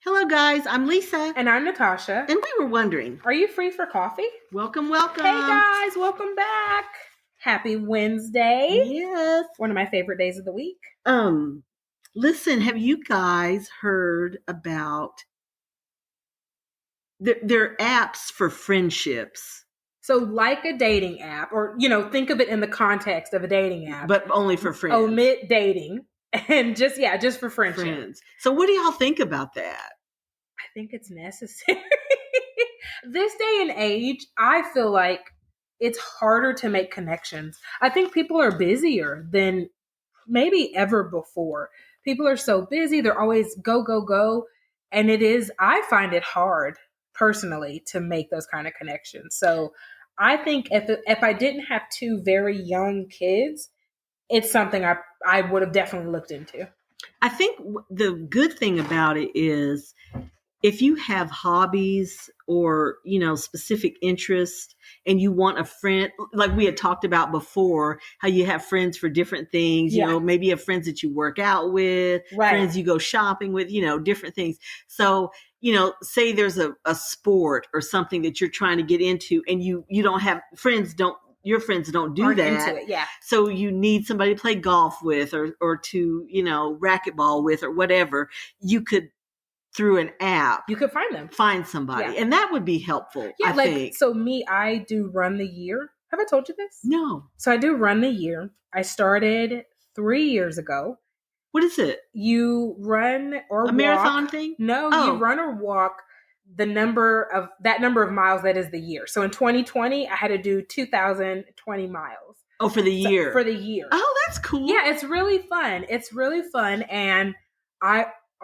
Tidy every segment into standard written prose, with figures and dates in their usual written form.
Hello, guys. I'm Lisa. And I'm Natasha. And we were wondering. Are you free for coffee? Welcome, welcome. Hey, guys. Welcome back. Happy Wednesday. Yes. One of my favorite days of the week. Listen, have you guys heard about there are apps for friendships? So like a dating app, or, think of it in the context of a dating app. But only for friends. Omit dating. And just for friendship. Friends. So what do y'all think about that? I think it's necessary. This day and age, I feel like it's harder to make connections. I think people are busier than maybe ever before. People are so busy. They're always go, go, go. And I find it hard personally to make those kind of connections. So I think if I didn't have two very young kids, it's something I would have definitely looked into. I think the good thing about it is if you have hobbies or, specific interests and you want a friend, like we had talked about before, how you have friends for different things, maybe you have friends that you work out with, right. Friends you go shopping with, different things. So, say there's a sport or something that you're trying to get into and you don't have your friends don't do Aren't that. into it, yeah. So you need somebody to play golf with or to, racquetball with or whatever. You could, through an app, you could find somebody. Yeah. And that would be helpful. Yeah, I think. So I do run the year. Have I told you this? No. So I do run the year. I started 3 years ago. What is it? You run or walk. Marathon thing? No, You run or walk that number of miles that is the year. So in 2020, I had to do 2,020 miles. Oh, for the year. For the year. Oh, that's cool. Yeah, it's really fun. And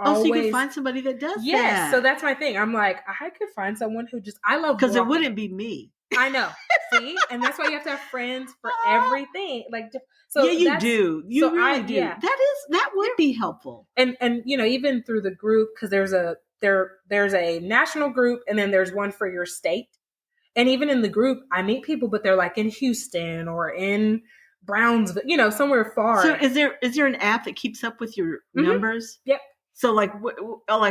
so you can find somebody that does that. Yes, so that's my thing. I'm like, I could find someone who I love because it wouldn't be me. I know. See? And that's why you have to have friends for everything. So yeah, you do. You really do. Yeah. That would be helpful. And even through the group, because there's a national group and then there's one for your state. And even in the group, I meet people, but they're like in Houston or in Brownsville, somewhere far. So is there an app that keeps up with your numbers? Yep. So like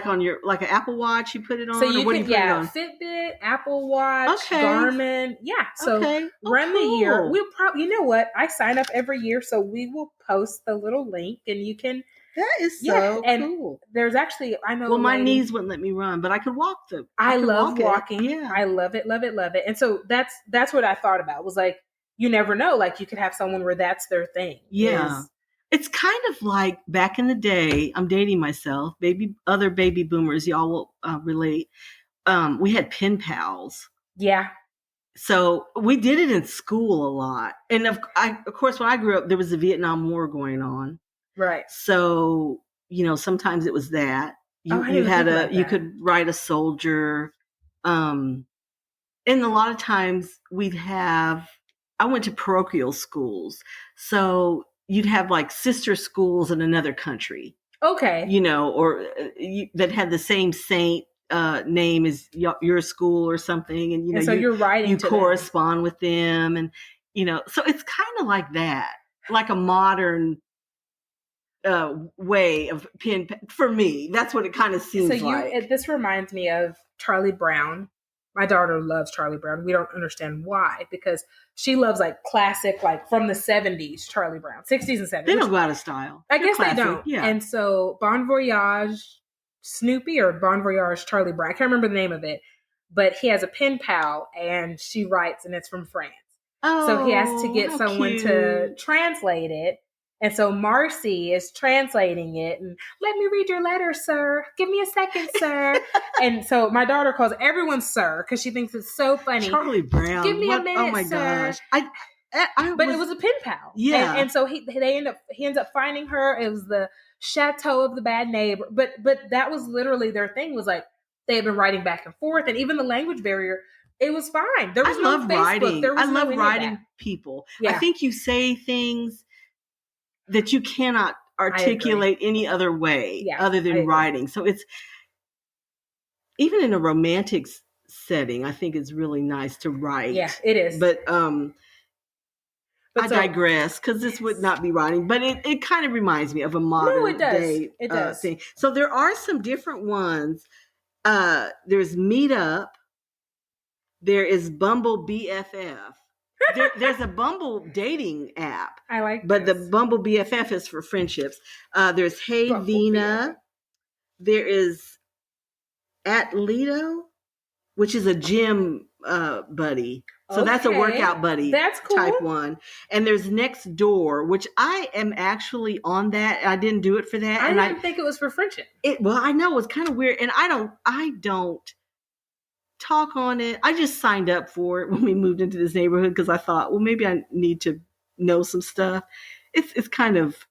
on your an Apple Watch, you put it on. So you can put it on? Fitbit, Apple Watch, Garmin. Yeah. So run the year. We'll probably, I sign up every year, so we will post the little link, and you can. That is so cool. There's actually Well, my knees wouldn't let me run, but I could walk them. I love walking. Yeah, I love it, love it, love it. And so that's what I thought about. Was like, you never know. Like you could have someone where that's their thing. Yeah. It's kind of like back in the day, I'm dating myself, other baby boomers, y'all will relate. We had pen pals. Yeah. So we did it in school a lot. And of course, when I grew up, there was the Vietnam War going on. Right. So, sometimes it was that. You could write a soldier. And a lot of times I went to parochial schools. So you'd have like sister schools in another country. Okay. Or that had the same saint name as your school or something. And, so you're writing you correspond with them. And, so it's kind of like that, like a modern way of pen for me. That's what it kind of seems like. This reminds me of Charlie Brown. My daughter loves Charlie Brown. We don't understand why, because she loves like classic, like from the 70s, Charlie Brown, 60s and 70s. They don't go out of style. I guess classic. They don't. Yeah. And so Bon Voyage Snoopy or Bon Voyage Charlie Brown, I can't remember the name of it, but he has a pen pal and she writes and it's from France. Oh, so he has to get someone to translate it. And so Marcy is translating it and let me read your letter, sir. Give me a second, sir. And so my daughter calls everyone sir because she thinks it's so funny. Charlie Brown. Give me a minute, oh my sir. Gosh. But it was a pen pal. Yeah. And so he ends up finding her. It was the Chateau of the Bad Neighbor. But that was literally their thing, was like they had been writing back and forth, and even the language barrier, it was fine. There was no Facebook. Writing. There was I love writing people. Yeah. I think you say things that you cannot articulate any other way other than writing. So it's even in a romantic setting, I think it's really nice to write. Yeah, it is. But I digress because this would not be writing, but it kind of reminds me of a modern day thing. So there are some different ones. There's Meetup. There is Bumble BFF. There's a Bumble dating app. I like but this. The Bumble BFF is for friendships. There's Hey Bumble Vina. BFF. There is Atleto, which is a gym buddy. So that's a workout buddy. That's cool. Type one. And there's Next Door, which I am actually on that. I didn't do it for that. I didn't think it was for friendship. Well, I know it's kind of weird. And I don't talk on it. I just signed up for it when we moved into this neighborhood because I thought, well, maybe I need to know some stuff. It's kind of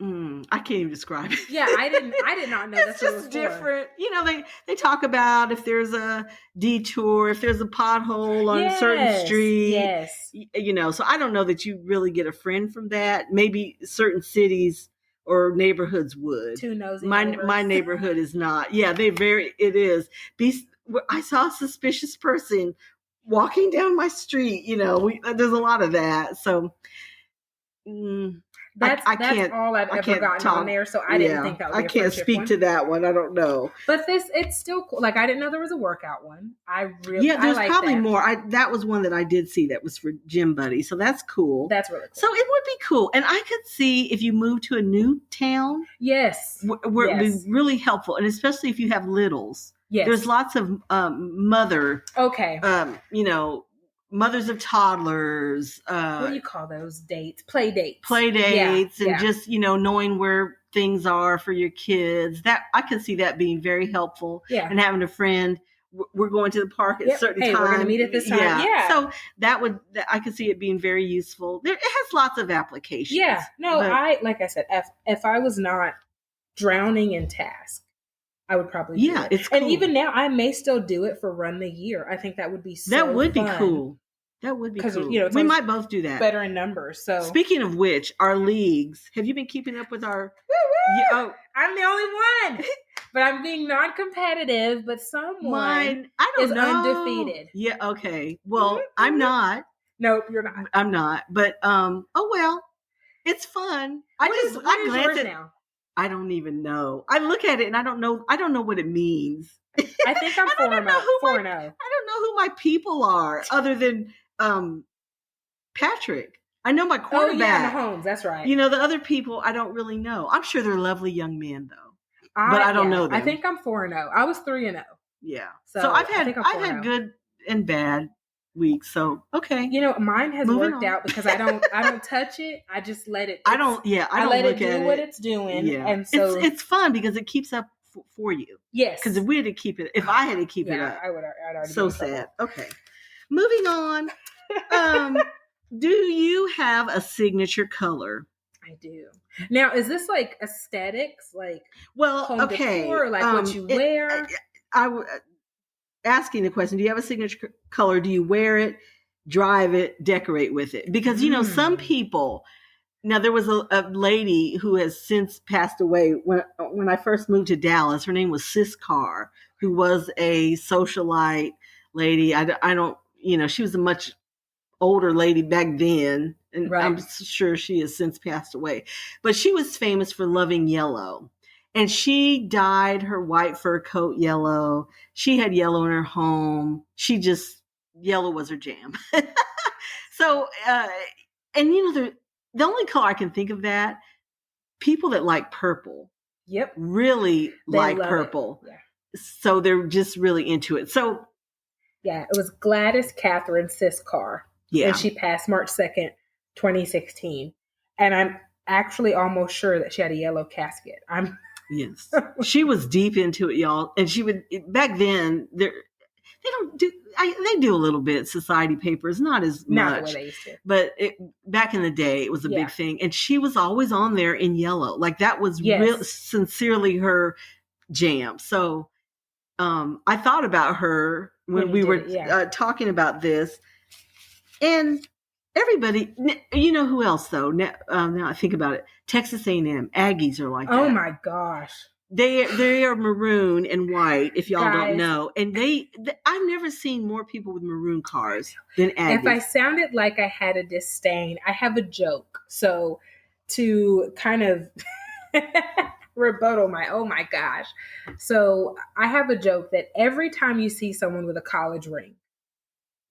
I can't even describe it. Yeah, I did not know it's just different. You know, they talk about if there's a detour, if there's a pothole on a certain street. Yes. You know, so I don't know that you really get a friend from that. Maybe certain cities or neighborhoods would. Too nosy. My neighborhood is not. Yeah, it is. I saw a suspicious person walking down my street. You know, there's a lot of that. So that's all I've ever gotten on there. So I didn't think that would be I can't speak to that one. I don't know. But it's still cool. Like I didn't know there was a workout one. There's probably more. That was one that I did see that was for gym buddy. So that's cool. That's really cool. So it would be cool. And I could see if you move to a new town. Yes. Where it would be really helpful. And especially if you have littles. Yes. There's lots of mother. Okay. Mothers of toddlers. What do you call those dates? Play dates. And just, knowing where things are for your kids. That I can see that being very helpful. Yeah. And having a friend, we're going to the park at a certain time. We're going to meet at this time. Yeah. So I could see it being very useful. It has lots of applications. Yeah. No, like I said, if I was not drowning in tasks, I would probably do it. It's cool. And even now, I may still do it for Run the Year. I think that would be so That would fun. be cool. That would be cool. We might both do that. Better in numbers. So speaking of which, our leagues. Have you been keeping up with our? I'm the only one, but I'm being non-competitive. But someone is undefeated. Yeah. Okay. Well, I'm not. No, you're not. I'm not. But it's fun. I glance at now. I don't even know. I look at it and I don't know what it means. I think I'm 4-0. I don't know who my people are other than Patrick. I know my quarterback. Oh, yeah, Mahomes. That's right. The other people I don't really know. I'm sure they're lovely young men though. But I don't know them. I think I'm 4-0. I was 3-0. Yeah. So I've had good and bad weeks. So okay. Mine has worked out because I don't touch it. I just let it. I don't let it do what it's doing. Yeah. And so it's fun because it keeps up for you. Yes. Because if I had to keep it up, I'd already so sad. Okay. Moving on. Do you have a signature color? I do. Now, is this like aesthetics, like home decor, or like what you wear? Asking the question, do you have a signature color? Do you wear it, drive it, decorate with it? Because, some people, now there was a lady who has since passed away. When I first moved to Dallas, her name was Sis Carr, who was a socialite lady. I don't, she was a much older lady back then. And right. I'm sure she has since passed away. But she was famous for loving yellow. And she dyed her white fur coat yellow. She had yellow in her home. Yellow was her jam. So, and the only color I can think of that, people that like purple. Yep. Really like purple. Yeah. So they're just really into it. So. Yeah, it was Gladys Catherine Sis Carr. Yeah. And she passed March 2nd, 2016. And I'm actually almost sure that she had a yellow casket. Yes. She was deep into it, y'all. And she would, back then, they do a little bit, society papers, not as much. Not the way they used to. But back in the day, it was a big thing. And she was always on there in yellow. Like that was real, sincerely her jam. So I thought about her when we were talking about this. And everybody, who else though? Now I think about it. Texas A&M Aggies are like that. Oh my gosh! They are maroon and white, if y'all Guys, don't know. And I've never seen more people with maroon cars than Aggies. If I sounded like I had a disdain, I have a joke. So to kind of rebuttal oh my gosh. So I have a joke that every time you see someone with a college ring,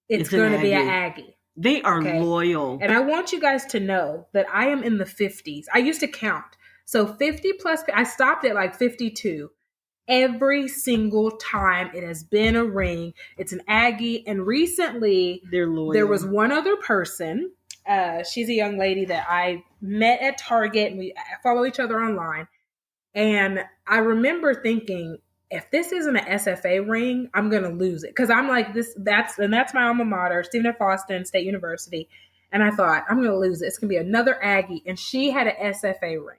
it's going to be an Aggie. They are loyal. And I want you guys to know that I am in the 50s. I used to count. So 50 plus, I stopped at like 52. Every single time it has been a ring, it's an Aggie. And recently, they're loyal. There was one other person. She's a young lady that I met at Target, and we follow each other online. And I remember thinking, if this isn't an SFA ring, I'm gonna lose it, because I'm like this. That's my alma mater, Stephen F. Austin State University. And I thought, I'm gonna lose it. It's gonna be another Aggie, and she had an SFA ring.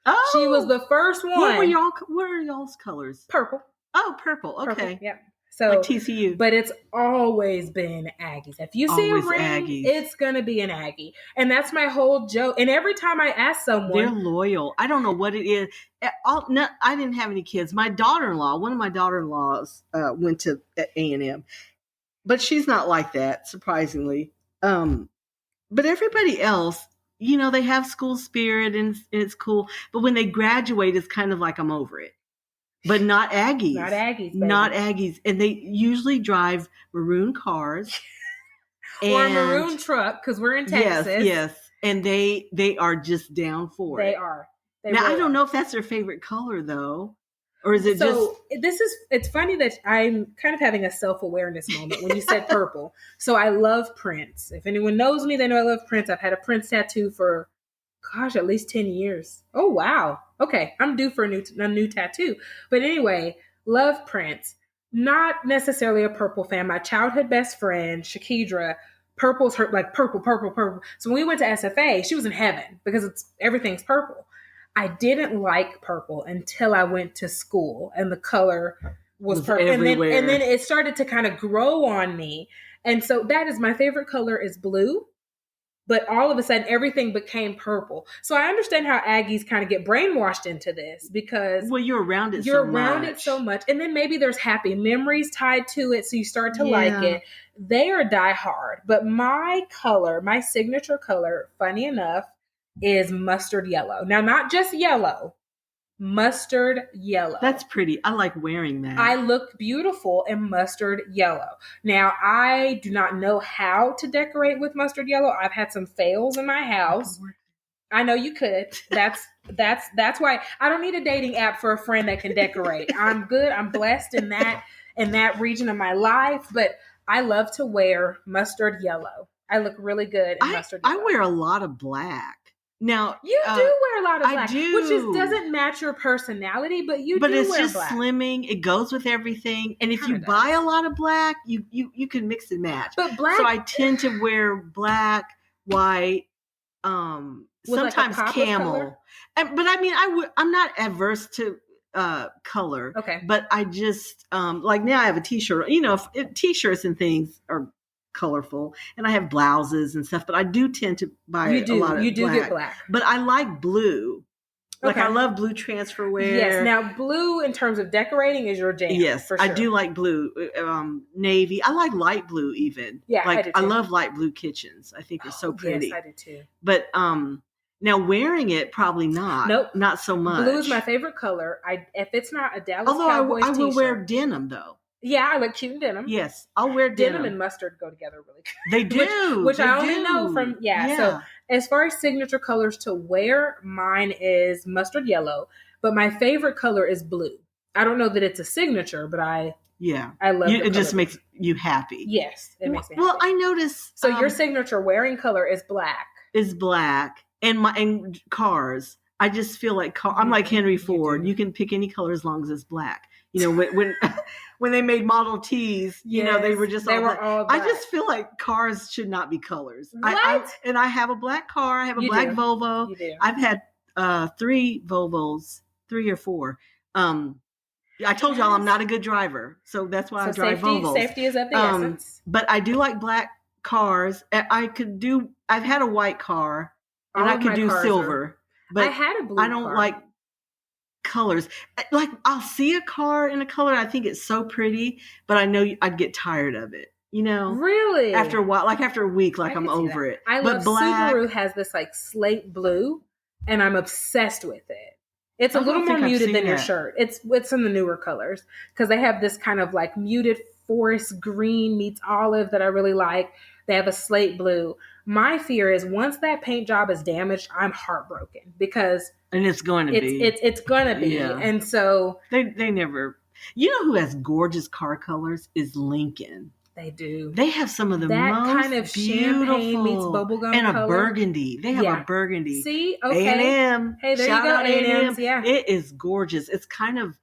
Oh, she was the first one. What are y'all's colors? Purple. Oh, purple. Okay. Purple, yeah. So like TCU. But it's always been Aggies. If you see always a ring, Aggies. It's gonna be an Aggie. And that's my whole joke. And every time I ask someone, they're loyal. I don't know what it is. I didn't have any kids. My daughter-in-law, one of my daughter-in-laws went to A&M. But she's not like that, surprisingly. But everybody else, they have school spirit and it's cool. But when they graduate, it's kind of like I'm over it. But not Aggies. Not Aggies, baby. Not Aggies. And they usually drive maroon cars. Or a maroon truck, because we're in Texas. Yes. And they are just down for it. They are. Now, I don't know if that's their favorite color, though. Or is it it's funny that I'm kind of having a self-awareness moment when you said purple. So I love Prince. If anyone knows me, they know I love Prince. I've had a Prince tattoo for, at least 10 years. Oh, wow. Okay. I'm due for a new tattoo. But anyway, love Prince. Not necessarily a purple fan. My childhood best friend, Shakidra, purple's her, like purple. So when we went to SFA, she was in heaven because everything's purple. I didn't like purple until I went to school, and the color was purple. Everywhere. And then it started to kind of grow on me. And so that is my favorite color is blue. But all of a sudden, everything became purple. So I understand how Aggies kind of get brainwashed into this because you're around it so much. And then maybe there's happy memories tied to it. So you start to like it. They are diehard. But my color, my signature color, funny enough, is mustard yellow. Now, not just yellow. Mustard yellow. That's pretty. I like wearing that. I look beautiful in mustard yellow. Now, I do not know how to decorate with mustard yellow. I've had some fails in my house. I know you could. That's why I don't need a dating app for a friend that can decorate. I'm good. I'm blessed in that region of my life, but I love to wear mustard yellow. I look really good in mustard yellow. I wear a lot of black. Now you do wear a lot of black, I do. Which doesn't match your personality, but do wear black. But it's just slimming. It goes with everything. And if you buy a lot of black, you can mix and match. But black, so I tend to wear black, white, sometimes like camel. But I mean, I'm not adverse to color. Okay. But I just like now I have a t-shirt. T-shirts and things are colorful, and I have blouses and stuff, but I do tend to buy a lot of you do get black, but I like blue. Like I love blue transfer wear. Yes. Now blue in terms of decorating is your jam. Yes, for sure. I do like blue, navy. I like light blue even. Yeah, like I love light blue kitchens. I think they're so pretty. Yes, I do too. But now wearing it, probably not. Nope, not so much. Blue is my favorite color. If it's not a Dallas Cowboys I will t-shirt. Wear denim though. Yeah, I look cute in denim. Yes, I'll wear denim. And mustard go together really good. They do. Which I only know from, So as far as signature colors to wear, mine is mustard yellow. But my favorite color is blue. I don't know that it's a signature, but I love it. It just makes you happy. Yes, it makes me happy. Well, I noticed. So your signature wearing color is black. Is black. And cars. I just feel like I'm like Henry Ford. You can pick any color as long as it's black. When they made Model Ts, they were just all black. I just feel like cars should not be colors. What? I have a black car. I have a black Volvo. You do. I've had 3 Volvos, 3 or 4. I told y'all I'm not a good driver, so that's why I drive Volvos. Safety is of the essence. But I do like black cars. I've had a white car, and I could do silver. But I had a blue I don't car. like colors. Like I'll see a car in a color, I think it's so pretty, but I know I'd get tired of it. Really? After a while, like after a week, like I'm over it. I love Subaru has this like slate blue, and I'm obsessed with it. It's a little more muted than your shirt. It's in the newer colors because they have this kind of like muted forest green meets olive that I really like. They have a slate blue. My fear is once that paint job is damaged, I'm heartbroken because it's going to be. It's going to be. Yeah. And so they never. You know who has gorgeous car colors is Lincoln. They do. They have some of the that most kind of beautiful champagne meets bubblegum and color. A burgundy. They have a burgundy. See, okay. A&M. Hey, there Shout you go. out A&M's. Yeah, it is gorgeous. It's kind of.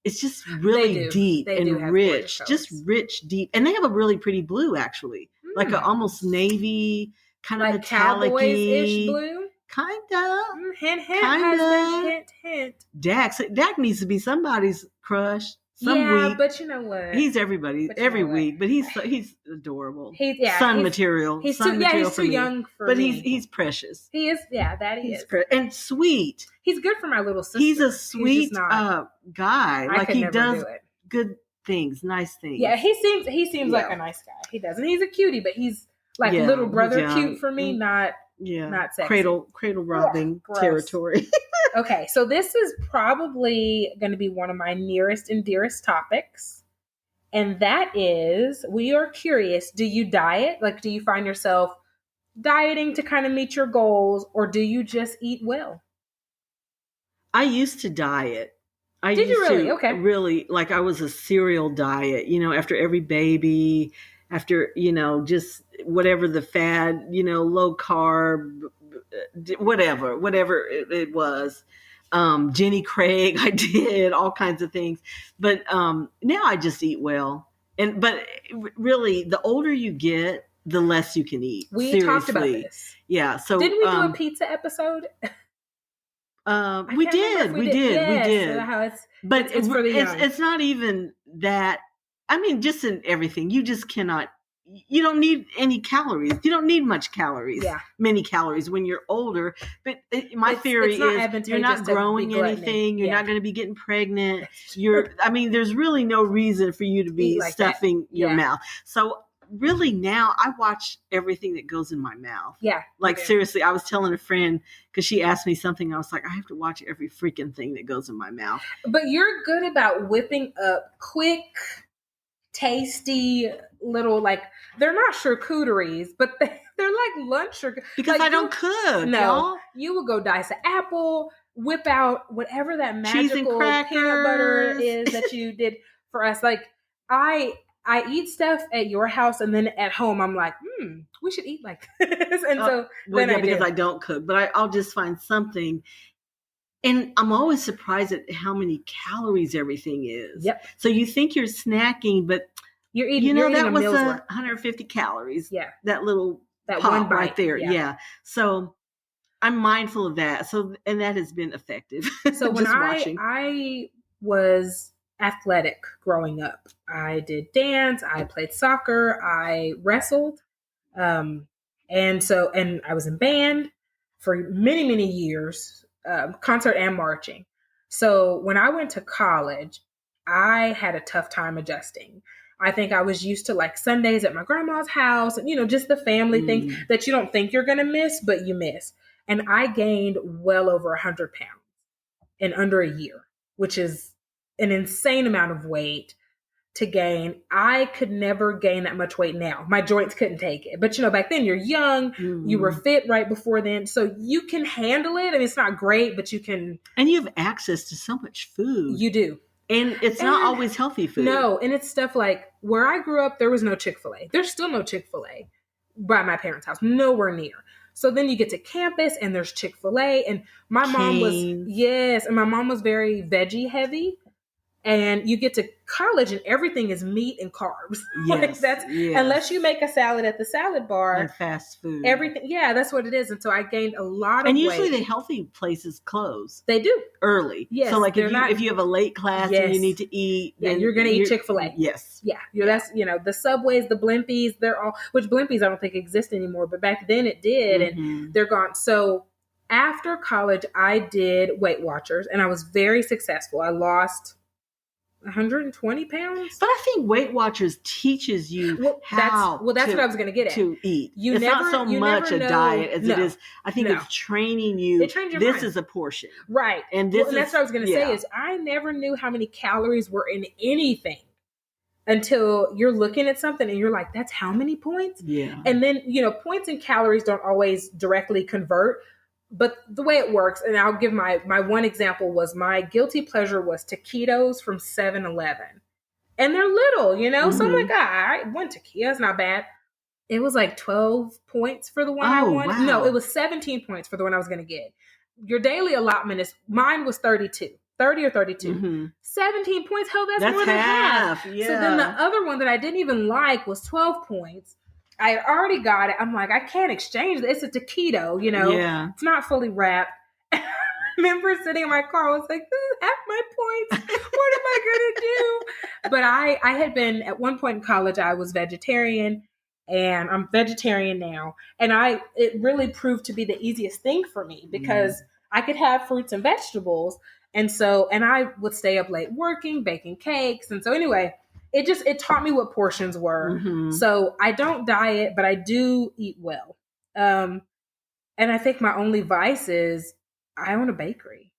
It's just really deep and rich, just rich, deep, and they have a really pretty blue actually, like a almost navy kind of metallic-y blue. Kinda. Hint, husband, hint. Dak needs to be somebody's crush. Week. But you know what? He's everybody every week, but he's adorable. Sun material. He's sun too, material he's for too me. young for but me. He's precious. He is. Yeah, that he is. And sweet. He's good for my little sister. He's a sweet guy. Like he does good things, nice things. Yeah, he seems like a nice guy. He does, and he's a cutie, but he's like little brother cute for me, not sexy. Cradle robbing territory. Okay, so this is probably going to be one of my nearest and dearest topics. And that is, we are curious, do you diet? Like, do you find yourself dieting to kind of meet your goals, or do you just eat well? I used to diet. Did you really? Okay. Really, like I was a cereal diet, after every baby, after, just whatever the fad, low carb, whatever it was. Jenny Craig, I did all kinds of things, but now I just eat well. But really, the older you get, the less you can eat. We talked about this. Yeah. So didn't we do a pizza episode? We did. So how it's for the young. It's not even that. I mean, just in everything, you just cannot. You don't need any calories. You don't need much calories. Yeah. Many calories when you're older. But my theory is you're not growing anything. You're not going to be getting pregnant. There's really no reason for you to be stuffing your mouth. So really now I watch everything that goes in my mouth. Yeah. Like seriously, I was telling a friend because she asked me something. I was like, I have to watch every freaking thing that goes in my mouth. But you're good about whipping up quick, tasty little, like, they're not charcuteries, but they're like lunch because I don't cook. No, y'all. You would go dice an apple, whip out whatever that magical peanut butter is that you did for us. Like I eat stuff at your house, and then at home I'm like, we should eat like this. And because I don't cook, but I'll just find something. And I'm always surprised at how many calories everything is. Yep. So you think you're snacking, but you're eating. That was 150 calories. Yeah. That little that pop one bite right there. Yeah. So I'm mindful of that. So, and that has been effective. So when I was athletic growing up, I did dance, I played soccer, I wrestled. And I was in band for many, many years, concert and marching. So when I went to college, I had a tough time adjusting. I think I was used to like Sundays at my grandma's house and, just the family thing that you don't think you're going to miss, but you miss. And I gained well over 100 pounds in under a year, which is an insane amount of weight to gain. I could never gain that much weight now. My joints couldn't take it. But, back then you're young, you were fit right before then. So you can handle it. I mean, it's not great, but you can. And you have access to so much food. You do. And it's not always healthy food. No. And it's stuff like where I grew up, there was no Chick-fil-A. There's still no Chick-fil-A by my parents' house. Nowhere near. So then you get to campus and there's Chick-fil-A. And my mom was very veggie heavy. And you get to college and everything is meat and carbs. Yes, unless you make a salad at the salad bar. And fast food. Everything. Yeah, that's what it is. And so I gained a lot of weight. And usually the healthy places close. They do. Early. Yes. So like if you have a late class and you need to eat. Then you're going to eat Chick-fil-A. Yes. Yeah. That's, the Subways, the Blimpies, which Blimpies I don't think exist anymore, but back then it did and they're gone. So After college, I did Weight Watchers, and I was very successful. I lost 120 pounds. But I think Weight Watchers teaches you that's what I was going to get at. To eat. It's not so much a diet as it is. I think it's training you. It trains your this mind. Is a portion. Right. And and that's what I was going to say is I never knew how many calories were in anything until you're looking at something and you're like, that's how many points? Yeah. And then, points and calories don't always directly convert. But the way it works, and I'll give my one example was my guilty pleasure was taquitos from 7-Eleven. And they're little, mm-hmm. So I'm like, all right, one taquito is not bad. It was like 12 points for the one I wanted. Wow. No, it was 17 points for the one I was going to get. Your daily allotment mine was 30 or 32. Mm-hmm. 17 points, hell, that's more than half. Yeah. So then the other one that I didn't even like was 12 points. I had already got it. I'm like, I can't exchange this. It's a taquito, Yeah. It's not fully wrapped. I remember sitting in my car. I was like, this is half my points. What am I going to do? But I had been, at one point in college, I was vegetarian, and I'm vegetarian now. And it really proved to be the easiest thing for me because I could have fruits and vegetables. And I would stay up late working, baking cakes. And so anyway, it taught me what portions were. Mm-hmm. So I don't diet, but I do eat well. And I think my only vice is I own a bakery.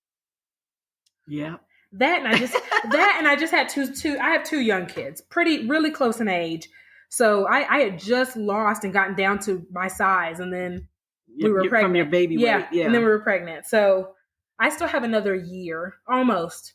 Yeah. And I just had I have 2 young kids, really close in age. So I had just lost and gotten down to my size, and then we were pregnant. From your baby weight. Yeah. And then we were pregnant. So I still have another year, almost.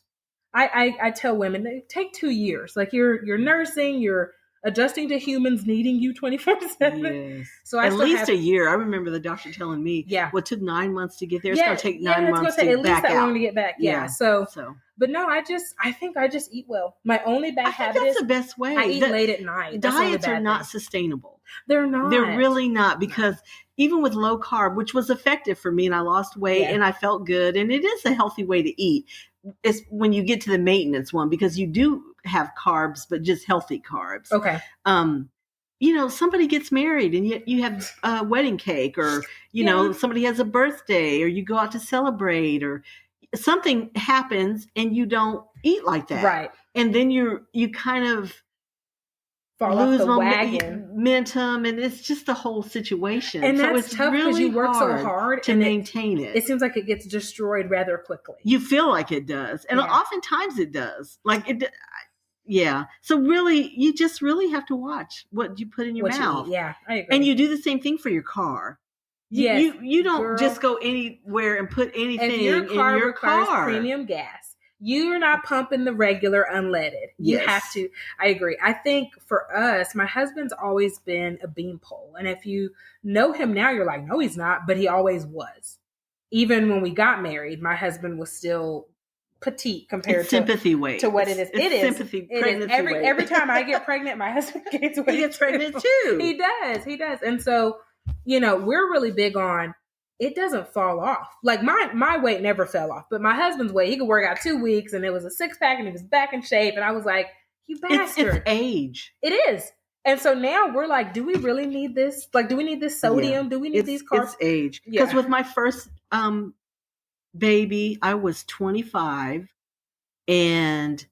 I tell women, they take 2 years. Like you're nursing, you're adjusting to humans needing you 24/7. Yes. So at least a year. I remember the doctor telling me, what took 9 months to get there. It's going to take 9 months to get back out. At least that long to get back. Yeah. So, but no, I think I just eat well. My only bad habit is that's the best way. I eat late at night. Diets are not sustainable. They're not. They're really not, because even with low carb, which was effective for me, and I lost weight and I felt good, and it is a healthy way to eat. It's when you get to the maintenance one, because you do have carbs, but just healthy carbs. Okay. Somebody gets married and you have a wedding cake, or, somebody has a birthday, or you go out to celebrate, or something happens and you don't eat like that. Right. And then you kind of fall off the wagon. Momentum, and it's just the whole situation. And so that's it's tough because you work so hard to maintain it. It seems like it gets destroyed rather quickly. You feel like it does. And oftentimes it does. Like it. Yeah. So really, you just really have to watch what you put in your mouth. Yeah, I agree. And you do the same thing for your car. You don't just go anywhere and put anything in your car. If your car requires premium gas, you're not pumping the regular unleaded. You have to. I agree. I think for us, my husband's always been a beanpole. And if you know him now, you're like, no, he's not. But he always was. Even when we got married, my husband was still petite compared sympathy weight to what it is. It is sympathy. It is. Every time I get pregnant, my husband gains weight. He gets pregnant too. He does. And so, we're really big on it doesn't fall off. Like my weight never fell off, but my husband's weight, he could work out 2 weeks and it was a 6-pack and he was back in shape. And I was like, you bastard. It's age. It is. And so now we're like, do we really need this? Like, do we need this sodium? Yeah. Do we need these carbs? It's age. Because with my first baby, I was 25 and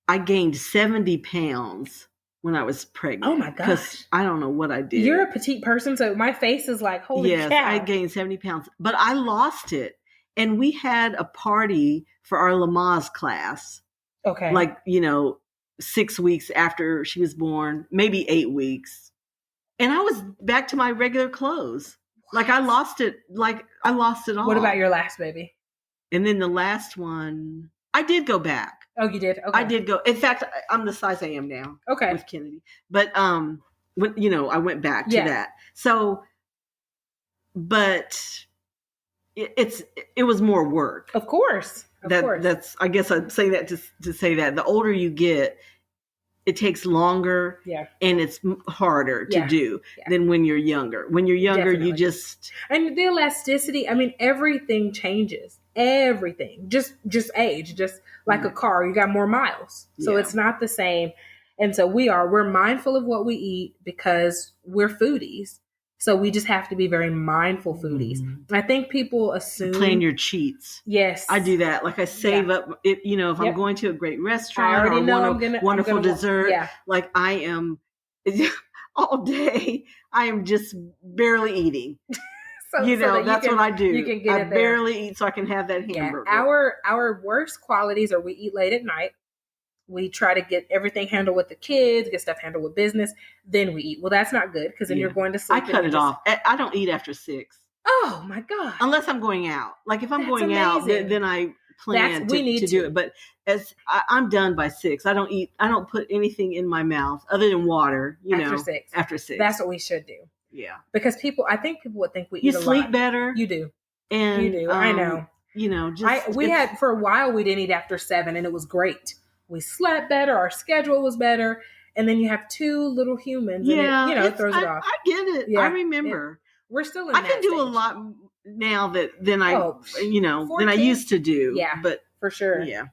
I gained 70 pounds when I was pregnant. Oh my gosh. Because I don't know what I did. You're a petite person, so my face is like, holy cow. Yes, I gained 70 pounds. But I lost it. And we had a party for our Lamaze class. Okay. Like, 6 weeks after she was born, maybe 8 weeks. And I was back to my regular clothes. Like I lost it all. What about your last baby? And then the last one, I did go back. Oh, you did? Okay. I did go. In fact, I'm the size I am now. Okay. With Kennedy. But, I went back to that. So, but it was more work. Of course. That's, I guess I'm saying that to say that the older you get, it takes longer and it's harder to do than when you're younger. When you're younger, definitely. You just... And the elasticity, everything changes. Everything. Just age. Just like a car, you got more miles. So it's not the same. And so we're mindful of what we eat because we're foodies. So we just have to be very mindful foodies. I think people assume plan your cheats. Yes, I do that. Like I save up. If I'm going to a great restaurant, I already know wonderful dessert. Yeah. Like I am all day. I am just barely eating. So that's what I do. You can get I barely eat so I can have that hamburger. Our worst qualities are we eat late at night. We try to get everything handled with the kids, get stuff handled with business. Then we eat. Well, that's not good because then you're going to sleep. I cut it off. I don't eat after 6. Oh my God! Unless I'm going out. Like if I'm going out, then I plan to do it. But I'm done by 6. I don't eat. I don't put anything in my mouth other than water. After 6. That's what we should do. Yeah. Because I think people would think we eat a lot. You sleep better. You do. And you do. I know. We had for a while we didn't eat after 7, and it was great. We slept better. Our schedule was better. And then you have 2 little humans. Yeah, and it throws it off. I get it. Yeah, I remember. We're still in. I can do a lot now than I used to do. Yeah, but for sure. Yeah.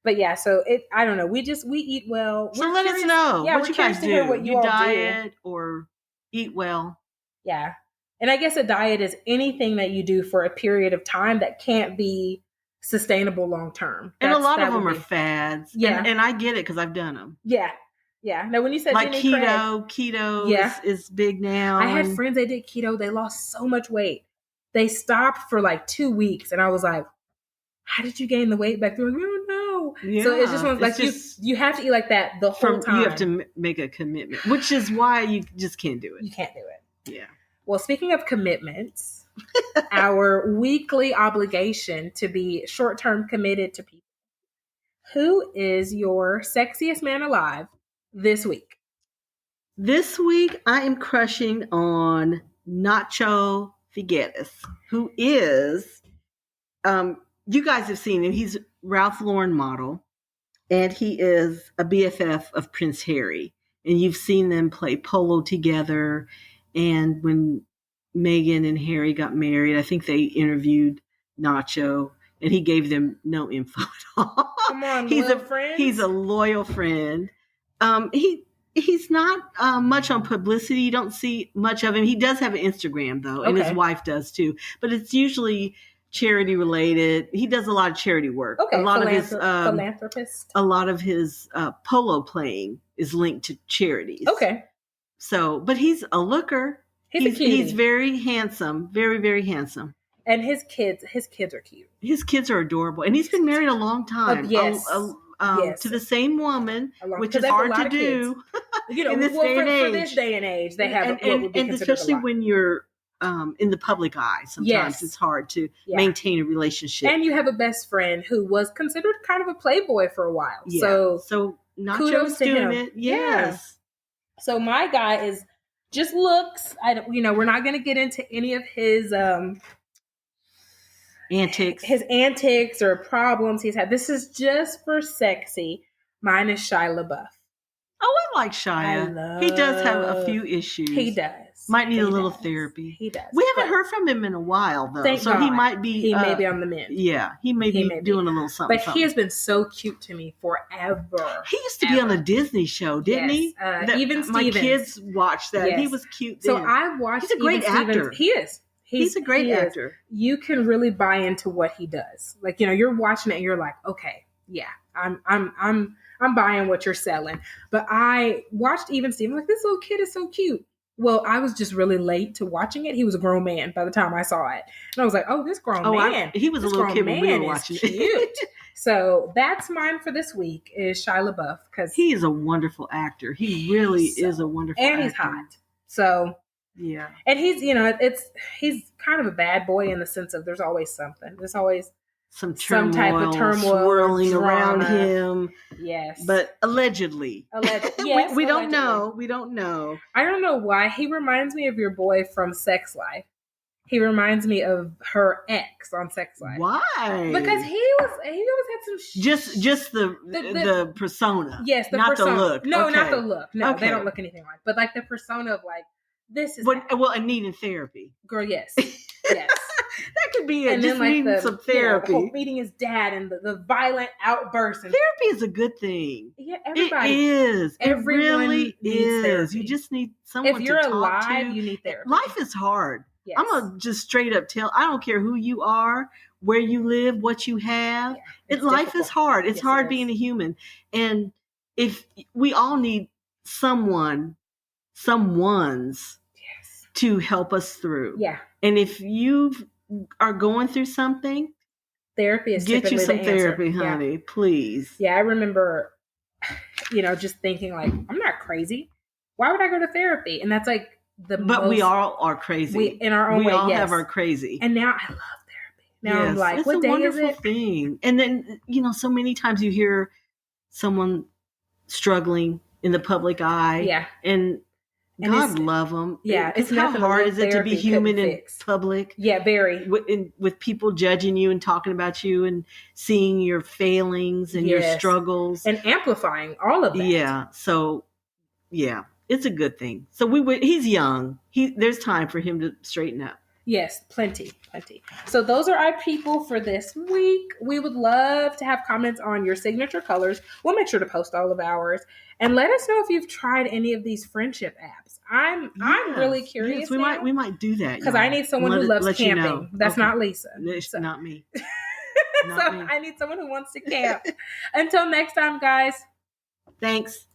But yeah, so I don't know. We eat well. So let us know. Yeah, what you guys do. Hear what you all diet or eat well. Yeah. And I guess a diet is anything that you do for a period of time that can't be sustainable long term. And a lot of them are fads. Yeah. And I get it because I've done them. Yeah. Yeah. Now, when you said like keto is big now. I had friends that did keto. They lost so much weight. They stopped for like 2 weeks. And I was like, how did you gain the weight back? They're like, oh, no. Yeah, so it's just one like you have to eat like that the whole time. You have to make a commitment, which is why you just can't do it. You can't do it. Yeah. Well, speaking of commitments, our weekly obligation to be short-term committed to people. Who is your sexiest man alive this week? This week, I am crushing on Nacho Figueres, who is, you guys have seen him. He's Ralph Lauren model, and he is a BFF of Prince Harry. And you've seen them play polo together. And when Meghan and Harry got married, I think they interviewed Nacho, and he gave them no info at all. Come on, he's a loyal friend. He's not much on publicity. You don't see much of him. He does have an Instagram though, and his wife does too. But it's usually charity related. He does a lot of charity work. Okay, a lot of his philanthropist. A lot of his polo playing is linked to charities. Okay. So, but he's a looker. He's very handsome, very, very handsome. And his kids are cute. His kids are adorable, and he's been married a long time. Yes. To the same woman, which is hard to do. In this day and age. For this day and age, they have what would be considered especially when you're in the public eye. Sometimes it's hard to maintain a relationship. And you have a best friend who was considered kind of a playboy for a while. Yeah. So Nacho's doing it. Yes. Yeah. So my guy is just looks. We're not going to get into any of his antics or problems he's had. This is just for sexy. Mine is Shia LaBeouf. Oh, I like Shia. He does have a few issues. He does. Might need a little therapy. He does. We haven't heard from him in a while, though. Thank God. He might be. He may be on the mend. Yeah, he may be doing a little something. But he has been so cute to me forever. He used to be on a Disney show, didn't he? Even Stevens. My kids watched that. Yes. He was cute then. So I watched. He's a great actor. He is. He's a great actor. You can really buy into what he does. Like, you're watching it and you're like, okay, yeah, I'm buying what you're selling. But I watched Even Stevens, like, this little kid is so cute. Well, I was just really late to watching it. He was a grown man by the time I saw it. And I was like, oh, this grown man. He was a little kid when we were watching it. So that's mine for this week is Shia LaBeouf. Because he is a wonderful actor. He really is a wonderful actor. And he's hot. So... yeah. And he's, he's kind of a bad boy in the sense of there's always something. There's always some type of turmoil swirling around him. Yes. But allegedly. Yes, we don't know. We don't know. I don't know why. He reminds me of your boy from Sex Life. He reminds me of her ex on Sex Life. Why? Because he always had some just the persona. Yes, the not persona. The look. No, okay. not the look. No, they don't look anything like. But like the persona of like this is and needing therapy. Girl, yes. Yes. That could be it. And Just then needing some therapy. The whole meeting is dad and the violent outbursts. And therapy is a good thing. Yeah, everybody. It is. Everyone it really needs therapy. is. You just need someone if you're to talk alive, to. You need therapy. Life is hard. Yes. I'm going to just straight up tell, I don't care who you are, where you live, what you have. Life is hard. It's hard being a human. And if we all need someone's to help us through. Yeah. And if you are going through something, therapy is get you some the therapy, answer. honey, please. Yeah, I remember, just thinking like, I'm not crazy. Why would I go to therapy? And that's like But we all are crazy. In our own way. We all have our crazy. And now I love therapy. Now I'm like, it's what a day wonderful is it? thing. And then, so many times you hear someone struggling in the public eye. Yeah. And God love them. Yeah. It's how hard is it to be human in public? Yeah, very. With people judging you and talking about you and seeing your failings and your struggles. And amplifying all of that. Yeah. So, yeah, it's a good thing. So he's young. There's time for him to straighten up. Yes, plenty. So those are our people for this week. We would love to have comments on your signature colors. We'll make sure to post all of ours. And let us know if you've tried any of these friendship apps. I'm really curious. Yes, we might do that. Because I need someone who loves camping. That's not Lisa. It's not me. I need someone who wants to camp. Until next time, guys. Thanks.